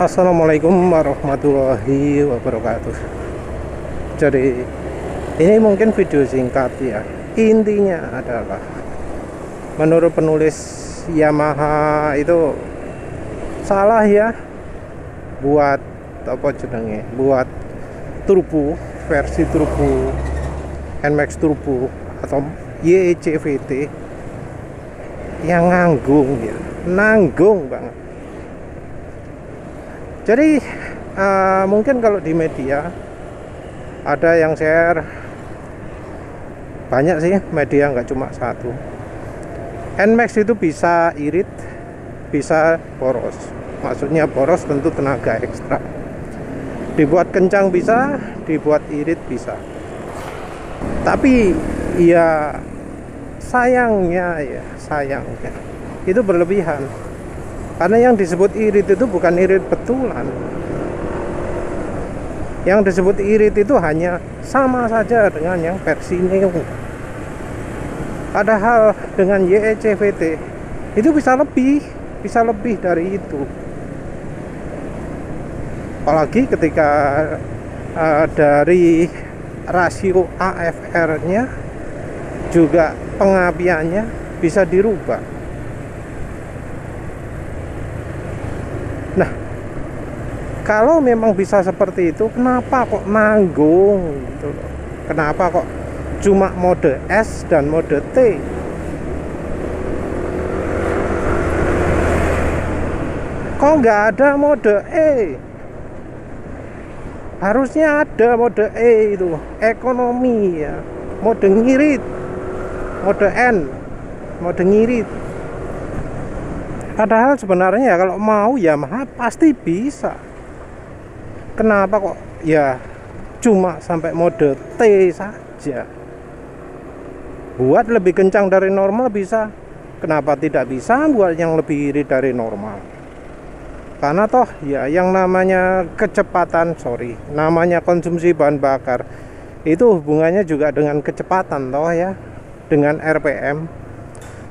Assalamualaikum warahmatullahi wabarakatuh. Jadi ini mungkin video singkat ya. Intinya adalah menurut penulis Yamaha itu salah ya buat apa jenenge, buat turbo, versi turbo NMAX turbo atau YCVT yang nanggung ya, nanggung banget. Jadi mungkin kalau di media ada yang share, banyak sih media, nggak cuma satu. NMAX itu bisa irit, bisa boros. Maksudnya boros tentu tenaga ekstra. Dibuat kencang bisa, dibuat irit bisa. Tapi ya sayangnya itu berlebihan. Karena yang disebut irit itu bukan irit betulan. Yang disebut irit itu hanya sama saja dengan yang versi neo. Padahal dengan YCVT itu bisa lebih dari itu. Apalagi ketika dari rasio AFR-nya juga pengapiannya bisa dirubah. Nah, kalau memang bisa seperti itu, kenapa kok nanggung gitu loh? Kenapa kok cuma mode S dan mode T? Kok nggak ada mode E? Harusnya ada mode E itu, ekonomi ya, mode ngirit, mode N, mode ngirit. Padahal sebenarnya kalau mau Yamaha pasti bisa. Kenapa kok ya cuma sampai mode T saja? Buat lebih kencang dari normal bisa. Kenapa tidak bisa buat yang lebih irit dari normal? Karena toh ya yang namanya namanya konsumsi bahan bakar itu hubungannya juga dengan kecepatan toh ya, dengan RPM.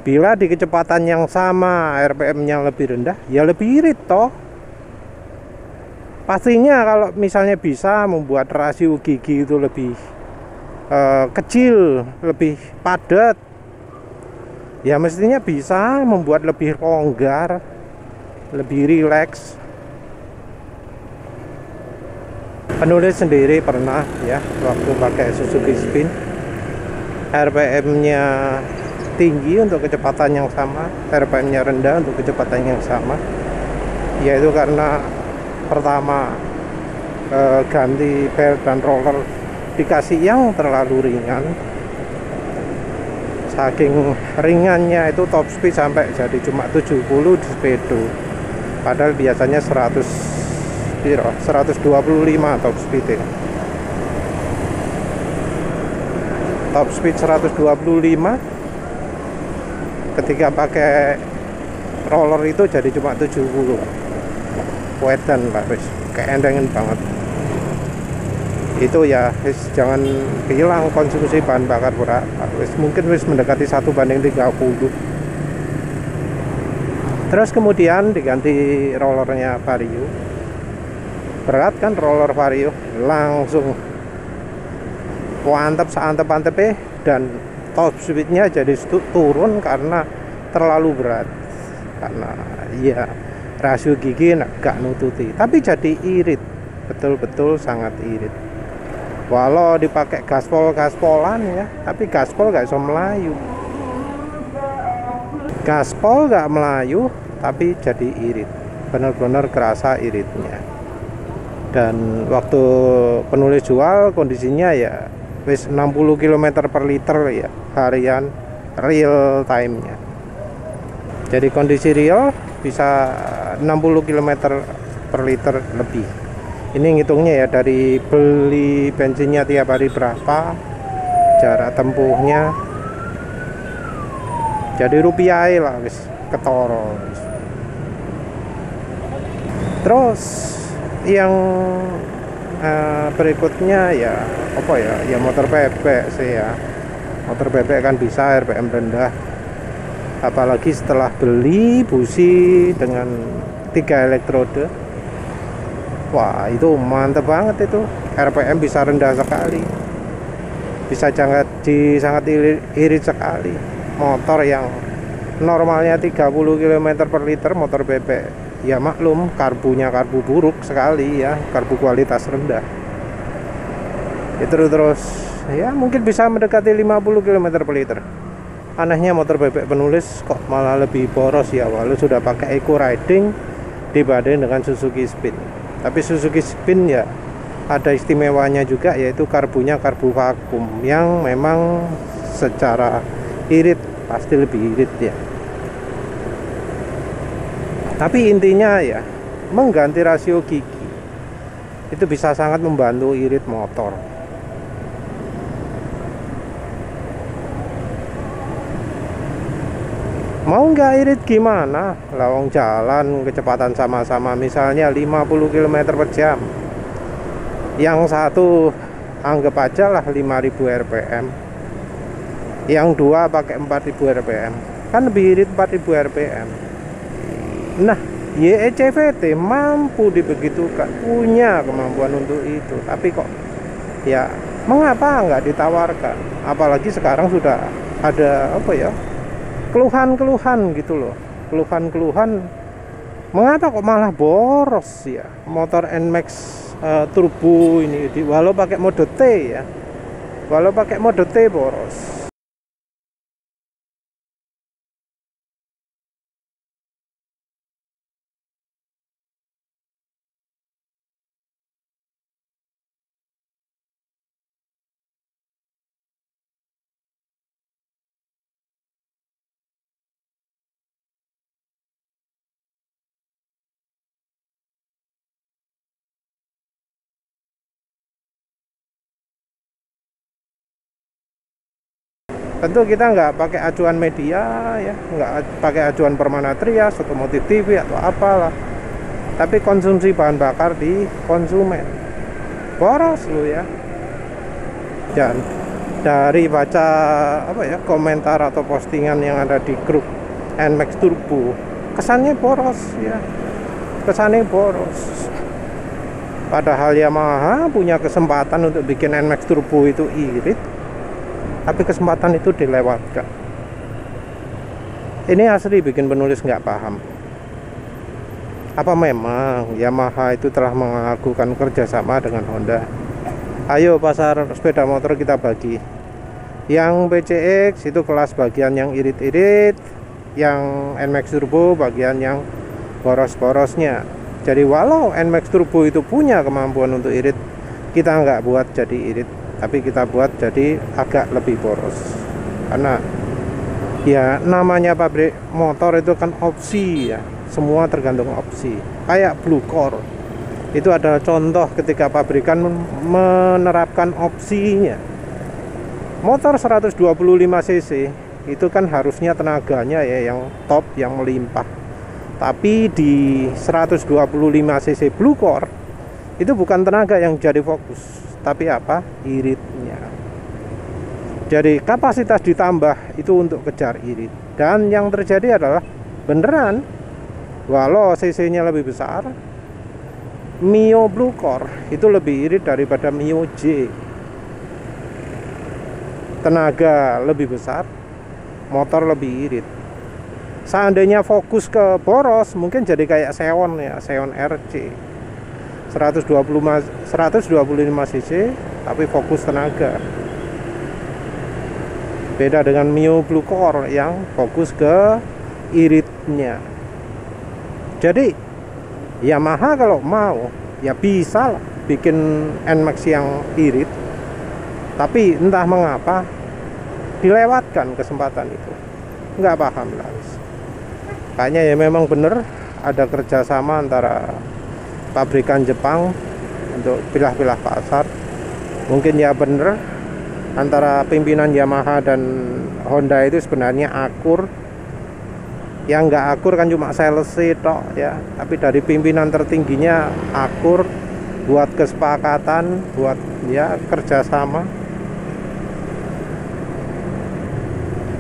Bila di kecepatan yang sama RPM-nya lebih rendah, ya lebih irit toh. Pastinya kalau misalnya bisa membuat rasio gigi itu lebih kecil, lebih padat, ya mestinya bisa membuat lebih longgar, lebih rileks. Penulis sendiri pernah ya waktu pakai Suzuki Spin, RPM-nya tinggi untuk kecepatan yang sama, RPM-nya rendah untuk kecepatan yang sama, yaitu karena pertama ganti belt dan roller dikasih yang terlalu ringan. Saking ringannya itu top speed sampai jadi cuma 70 di speedo, padahal biasanya 125 top speed ya. Top speed 125, ketika pakai roller itu jadi cuma 70. Wedan lah wis, keendengan banget. Itu ya jangan bilang konsumsi bahan bakar berapa, mungkin mendekati 1:30. Terus kemudian diganti rollernya Vario. Berat kan roller Vario, langsung antep dan top speednya jadi turun karena terlalu berat, karena ya rasio gigi gak nututi, tapi jadi irit, betul-betul sangat irit. Walau dipakai gaspol-gaspolan ya, tapi gaspol gak bisa melayu, gaspol gak melayu, tapi jadi irit, benar-benar kerasa iritnya. Dan waktu penulis jual kondisinya ya wis 60 km per liter ya, harian real time-nya. Jadi kondisi real bisa 60 km per liter lebih. Ini ngitungnya ya dari beli bensinnya tiap hari berapa, jarak tempuhnya. Jadi rupiah lah wis ketoro. Terus yang berikutnya ya apa ya, ya motor bebek sih ya. Motor bebek kan bisa RPM rendah, apalagi setelah beli busi dengan 3 elektrode Wah, itu mantep banget itu. RPM bisa rendah sekali, bisa sangat irit sekali. Motor yang normalnya 30 km per liter, motor bebek, ya maklum karbunya karbu buruk sekali ya, karbu kualitas rendah. Itu terus ya mungkin bisa mendekati 50 km per liter. Anehnya motor bebek penulis kok malah lebih boros ya, walau sudah pakai eco riding dibanding dengan Suzuki Spin. Tapi Suzuki Spin ya ada istimewanya juga, yaitu karbunya karbu vakum yang memang secara irit pasti lebih irit ya. Tapi intinya ya, mengganti rasio gigi itu bisa sangat membantu irit motor. Mau nggak irit gimana? Lawang jalan kecepatan sama-sama, misalnya 50 km per jam. Yang satu anggap aja lah 5000 rpm, yang dua pakai 4000 rpm, kan lebih irit 4000 rpm. Nah, YECVT mampu dibegitukan, punya kemampuan untuk itu. Tapi kok ya mengapa nggak ditawarkan? Apalagi sekarang sudah ada apa ya, keluhan-keluhan gitu loh, keluhan-keluhan mengapa kok malah boros ya motor NMAX turbo ini, walau pakai mode T ya, walau pakai mode T boros. Tentu kita nggak pakai acuan media ya, nggak pakai acuan Permana Trias, Otomotif TV atau apalah, tapi konsumsi bahan bakar di konsumen boros lo ya. Dan dari baca apa ya, komentar atau postingan yang ada di grup NMAX Turbo, kesannya boros ya, kesannya boros. Padahal Yamaha punya kesempatan untuk bikin NMAX Turbo itu irit, tapi kesempatan itu dilewatkan. Ini asli bikin penulis nggak paham. Apa memang Yamaha itu telah mengakukan kerjasama dengan Honda? Ayo pasar sepeda motor kita bagi. Yang PCX itu kelas bagian yang irit-irit, yang NMAX Turbo bagian yang boros-borosnya. Jadi walau NMAX Turbo itu punya kemampuan untuk irit, kita nggak buat jadi irit, tapi kita buat jadi agak lebih boros. Karena ya namanya pabrik motor itu kan opsi ya, semua tergantung opsi. Kayak Blue Core itu adalah contoh ketika pabrikan menerapkan opsinya. Motor 125 cc itu kan harusnya tenaganya ya yang top, yang melimpah. Tapi di 125 cc Blue Core itu bukan tenaga yang jadi fokus, tapi apa? Iritnya. Jadi kapasitas ditambah itu untuk kejar irit. Dan yang terjadi adalah beneran, walau cc-nya lebih besar, Mio Blue Core itu lebih irit daripada Mio J. Tenaga lebih besar, motor lebih irit. Seandainya fokus ke boros, mungkin jadi kayak Xeon ya, Xeon RC 125 cc tapi fokus tenaga. Beda dengan Mio Blue Core yang fokus ke iritnya. Jadi Yamaha kalau mau ya bisa lah bikin NMAX yang irit, tapi entah mengapa dilewatkan kesempatan itu. Nggak paham lah. Kayaknya ya memang bener ada kerjasama antara pabrikan Jepang untuk pilah-pilah pasar. Mungkin ya bener antara pimpinan Yamaha dan Honda itu sebenarnya akur. Yang nggak akur kan cuma sales tok ya, tapi dari pimpinan tertingginya akur, buat kesepakatan, buat ya kerjasama.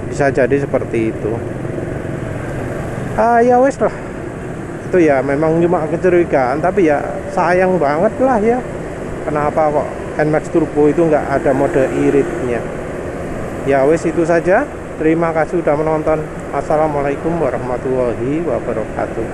Bisa jadi seperti itu. Ya wes lah, itu ya memang cuma kecurigaan, tapi ya sayang banget lah ya, kenapa kok NMAX Turbo itu nggak ada mode iritnya. Ya wes, itu saja. Terima kasih sudah menonton. Assalamualaikum warahmatullahi wabarakatuh.